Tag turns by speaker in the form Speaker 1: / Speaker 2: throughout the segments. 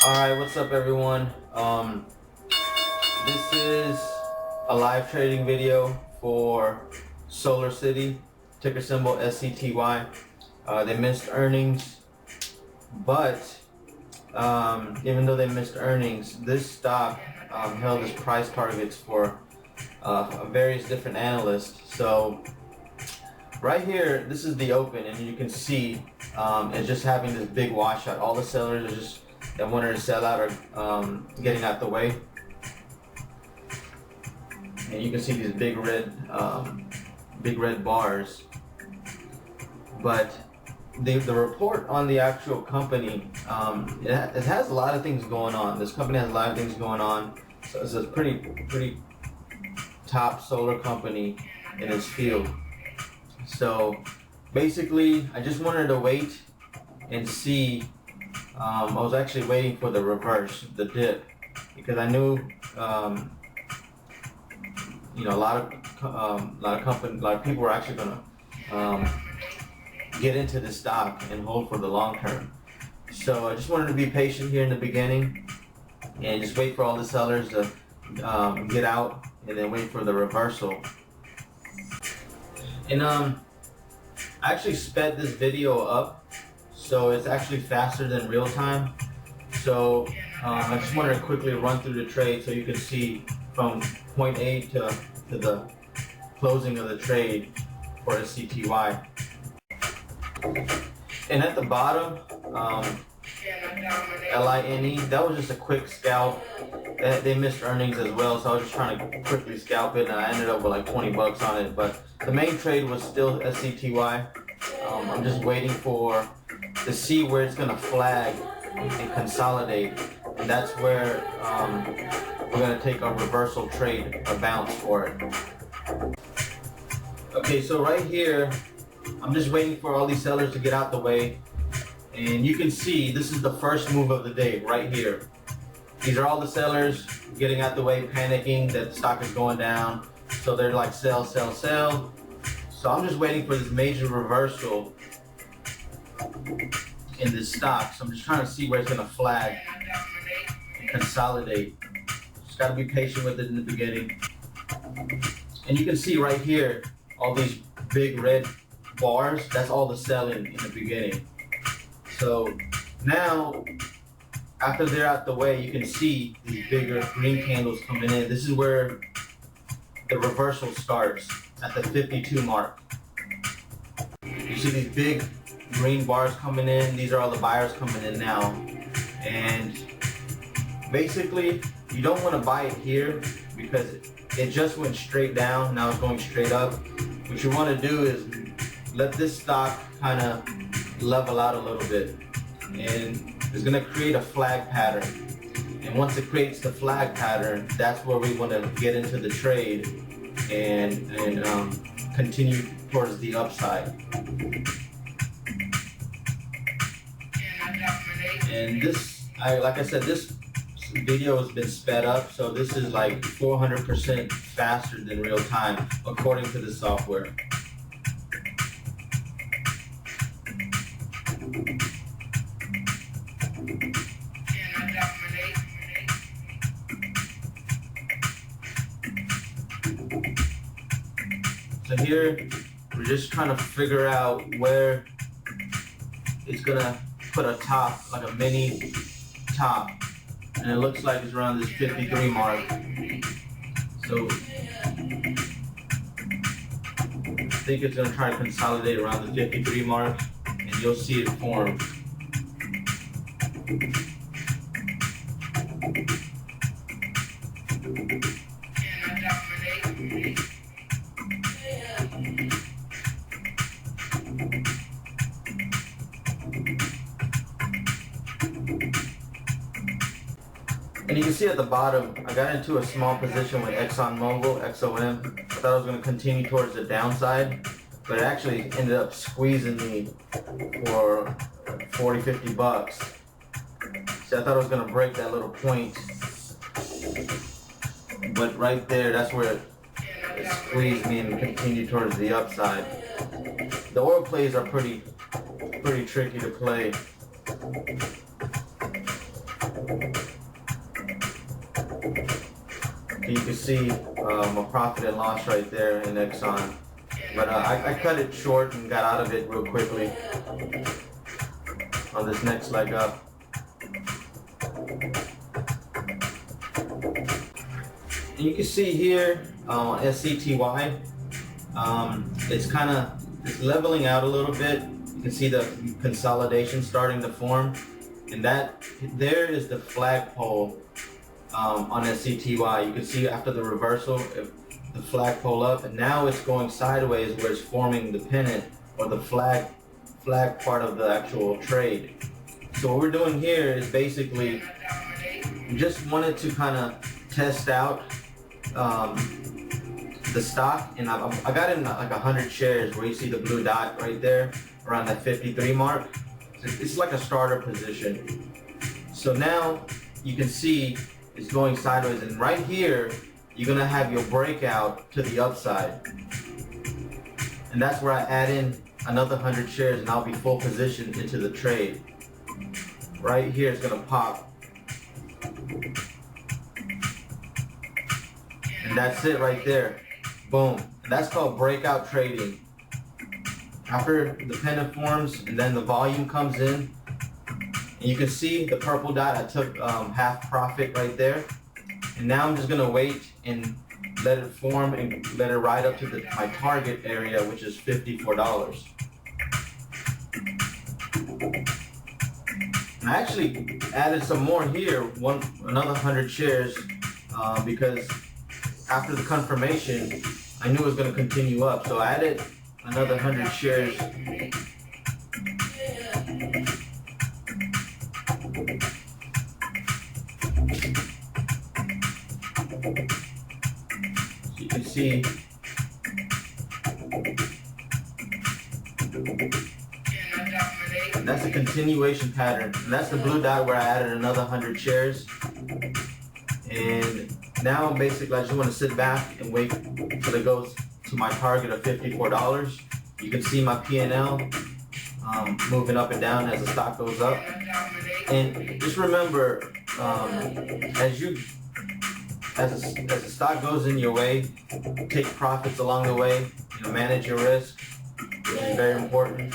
Speaker 1: Alright, what's up everyone? This is a live trading video for Solar City, ticker symbol SCTY. They missed earnings, but even though they missed earnings, this stock held its price targets for various different analysts. So right here, this is the open, and you can see it's just having this big washout. All the sellers are just that wanted to sell out are getting out the way, and you can see these big red bars. But the report on the actual company, it has a lot of things going on. This company has a lot of things going on. So it's a pretty top solar company in its field. So basically, I just wanted to wait and see. I was actually waiting for the reverse, the dip, because I knew, a lot of people were actually gonna get into this stock and hold for the long term. So I just wanted to be patient here in the beginning and just wait for all the sellers to get out, and then wait for the reversal. And I actually sped this video up, so it's actually faster than real time. So I just wanted to quickly run through the trade so you can see from point A to the closing of the trade for SCTY. And at the bottom, LINE, that was just a quick scalp. They missed earnings as well, so I was just trying to quickly scalp it, and I ended up with like 20 bucks on it. But the main trade was still SCTY. I'm just waiting to see where it's gonna flag and consolidate, and that's where we're gonna take our reversal trade, a bounce for it. Okay, so right here, I'm just waiting for all these sellers to get out the way, and you can see this is the first move of the day right here. These are all the sellers getting out the way, panicking that the stock is going down, so they're like sell, sell, sell. So I'm just waiting for this major reversal in this stock. So I'm just trying to see where it's gonna flag and consolidate. Just gotta be patient with it in the beginning. And you can see right here, all these big red bars, that's all the selling in the beginning. So now, after they're out the way, you can see these bigger green candles coming in. This is where the reversal starts, at the 52 mark. You see these big green bars coming in. These are all the buyers coming in now. And basically, you don't want to buy it here because it just went straight down. Now it's going straight up. What you want to do is let this stock kind of level out a little bit, and it's going to create a flag pattern. And once it creates the flag pattern, that's where we want to get into the trade and continue towards the upside. And this, like I said, this video has been sped up, so this is like 400% faster than real time according to the software. So here, we're just trying to figure out where it's gonna put a top, like a mini top, and it looks like it's around this 53 mark. So I think it's gonna try to consolidate around the 53 mark, and you'll see it form. And you can see at the bottom, I got into a small position with ExxonMobil, XOM. I thought I was going to continue towards the downside, but it actually ended up squeezing me for 40, 50 bucks. So I thought I was going to break that little point, but right there, that's where it squeezed me and continued towards the upside. The oil plays are pretty tricky to play. You can see my profit and loss right there in Exxon. But I cut it short and got out of it real quickly on this next leg up. And you can see here on SCTY, it's leveling out a little bit. You can see the consolidation starting to form, and that there is the flagpole on SCTY. You can see after the reversal, the flagpole up, and now it's going sideways where it's forming the pennant or the flag part of the actual trade. So what we're doing here is basically we just wanted to kind of test out the stock, and I got in like 100 shares where you see the blue dot right there around that 53 mark. It's like a starter position. So now you can see it's going sideways, and right here you're gonna have your breakout to the upside, and that's where I add in another 100 shares and I'll be full position into the trade. Right here it's gonna pop, and that's it right there. Boom. And that's called breakout trading. After the pennant forms and then the volume comes in, and you can see the purple dot, I took half profit right there. And now I'm just gonna wait and let it form and let it ride up to my target area, which is $54. And I actually added some more here, another 100 shares, because after the confirmation, I knew it was going to continue up, so I added another 100 shares. So you can see that's a continuation pattern, and that's the blue dot where I added another 100 shares. And now basically I just want to sit back and wait until it goes to my target of $54. You can see my P&L moving up and down as the stock goes up. And just remember, as the stock goes in your way, take profits along the way. Manage your risk, which is very important.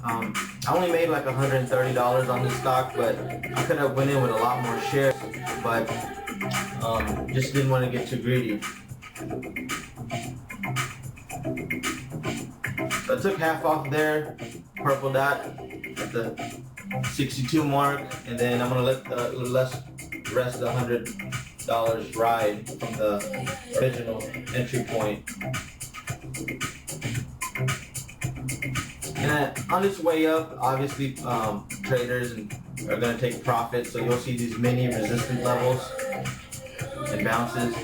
Speaker 1: I only made like $130 on this stock, but I could have went in with a lot more shares, but just didn't want to get too greedy. So I took half off there, purple dot at the 62 mark, and then I'm gonna let the rest of the $100 ride from the original entry point. And on its way up, obviously traders are going to take profits, so you'll see these mini resistance levels and bounces.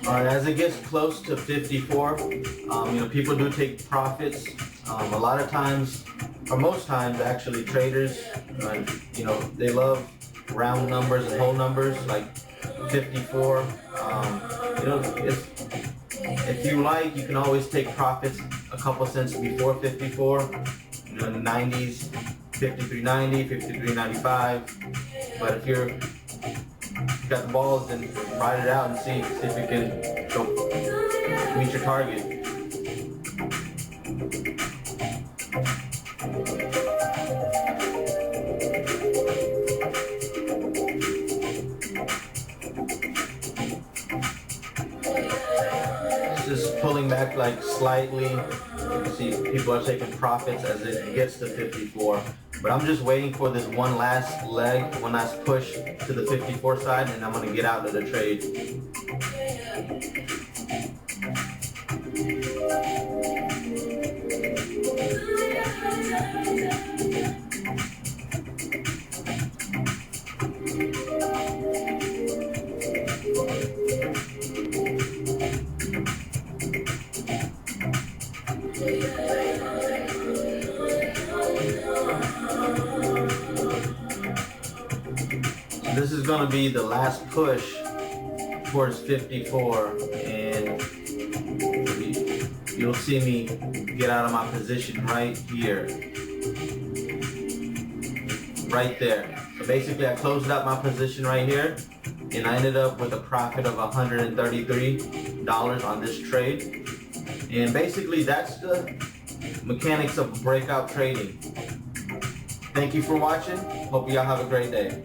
Speaker 1: As it gets close to 54, people do take profits. A lot of times, or most times actually, traders, they love round numbers and whole numbers like 54. If you like, you can always take profits a couple cents before 54. In the 90s, 53.90, 53.95. But if you got the balls, then ride it out and see if you can meet your target. Just pulling back like slightly. You can see people are taking profits as it gets to 54. But I'm just waiting for this one last leg, one last push to the 54 side, and I'm going to get out of the trade. This is going to be the last push towards 54, and you'll see me get out of my position right here, right there. So basically I closed out my position right here, and I ended up with a profit of $133 on this trade. And basically that's the mechanics of breakout trading. Thank you for watching. Hope y'all have a great day.